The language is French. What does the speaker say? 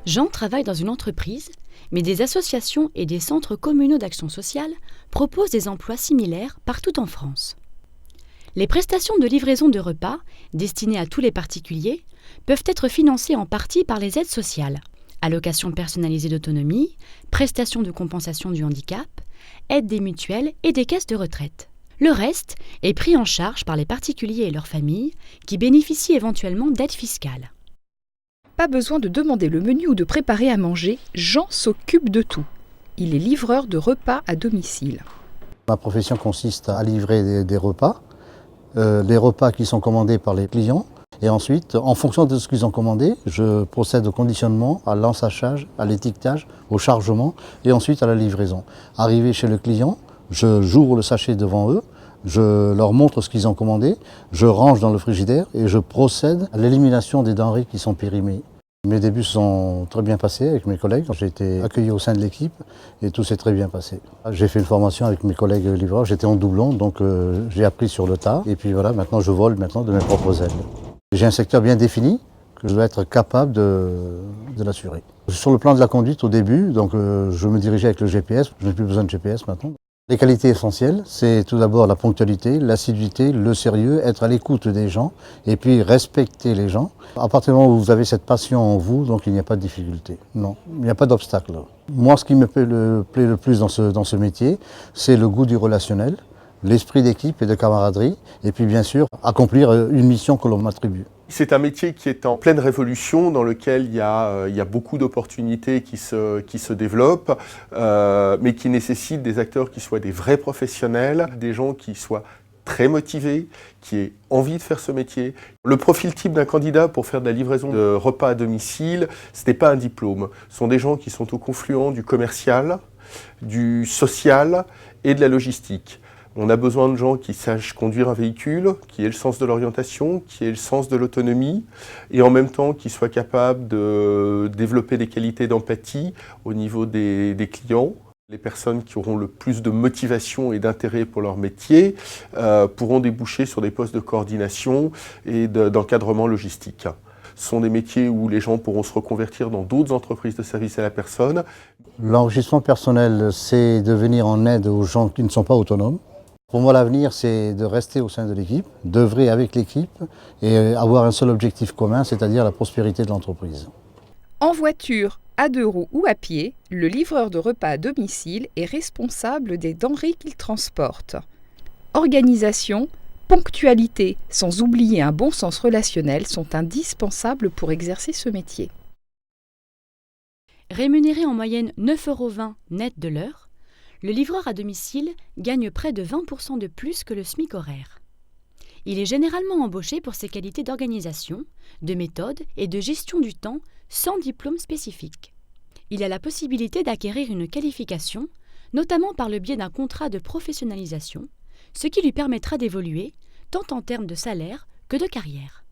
Jean travaille dans une entreprise, mais des associations et des centres communaux d'action sociale proposent des emplois similaires partout en France. Les prestations de livraison de repas, destinées à tous les particuliers, peuvent être financées en partie par les aides sociales, allocations personnalisées d'autonomie, prestations de compensation du handicap, aides des mutuelles et des caisses de retraite. Le reste est pris en charge par les particuliers et leurs familles qui bénéficient éventuellement d'aides fiscales. Pas besoin de demander le menu ou de préparer à manger, Jean s'occupe de tout. Il est livreur de repas à domicile. Ma profession consiste à livrer des repas, les repas qui sont commandés par les clients. Et ensuite, en fonction de ce qu'ils ont commandé, je procède au conditionnement, à l'ensachage, à l'étiquetage, au chargement et ensuite à la livraison. Arrivé chez le client, j'ouvre le sachet devant eux, je leur montre ce qu'ils ont commandé, je range dans le frigidaire et je procède à l'élimination des denrées qui sont périmées. Mes débuts se sont très bien passés avec mes collègues. J'ai été accueilli au sein de l'équipe et tout s'est très bien passé. J'ai fait une formation avec mes collègues livreurs, j'étais en doublon, donc j'ai appris sur le tas. Et puis voilà, maintenant je vole de mes propres ailes. J'ai un secteur bien défini que je dois être capable de l'assurer. Sur le plan de la conduite au début, donc, je me dirigeais avec le GPS, je n'ai plus besoin de GPS maintenant. Les qualités essentielles, c'est tout d'abord la ponctualité, l'assiduité, le sérieux, être à l'écoute des gens et puis respecter les gens. À partir du moment où vous avez cette passion en vous, donc il n'y a pas de difficulté. Non, il n'y a pas d'obstacle. Moi, ce qui me plaît le plus dans ce métier, c'est le goût du relationnel, l'esprit d'équipe et de camaraderie, et puis bien sûr, accomplir une mission que l'on m'attribue. C'est un métier qui est en pleine révolution, dans lequel il y a beaucoup d'opportunités qui se développent, mais qui nécessitent des acteurs qui soient des vrais professionnels, des gens qui soient très motivés, qui aient envie de faire ce métier. Le profil type d'un candidat pour faire de la livraison de repas à domicile, ce n'est pas un diplôme. Ce sont des gens qui sont au confluent du commercial, du social et de la logistique. On a besoin de gens qui sachent conduire un véhicule, qui aient le sens de l'orientation, qui aient le sens de l'autonomie, et en même temps qui soient capables de développer des qualités d'empathie au niveau des clients. Les personnes qui auront le plus de motivation et d'intérêt pour leur métier pourront déboucher sur des postes de coordination et d'encadrement logistique. Ce sont des métiers où les gens pourront se reconvertir dans d'autres entreprises de services à la personne. L'enrichissement personnel, c'est de venir en aide aux gens qui ne sont pas autonomes. Pour moi, l'avenir, c'est de rester au sein de l'équipe, d'œuvrer avec l'équipe et avoir un seul objectif commun, c'est-à-dire la prospérité de l'entreprise. En voiture, à 2 roues ou à pied, le livreur de repas à domicile est responsable des denrées qu'il transporte. Organisation, ponctualité, sans oublier un bon sens relationnel, sont indispensables pour exercer ce métier. Rémunéré en moyenne 9,20 € net de l'heure, le livreur à domicile gagne près de 20% de plus que le SMIC horaire. Il est généralement embauché pour ses qualités d'organisation, de méthode et de gestion du temps sans diplôme spécifique. Il a la possibilité d'acquérir une qualification, notamment par le biais d'un contrat de professionnalisation, ce qui lui permettra d'évoluer tant en termes de salaire que de carrière.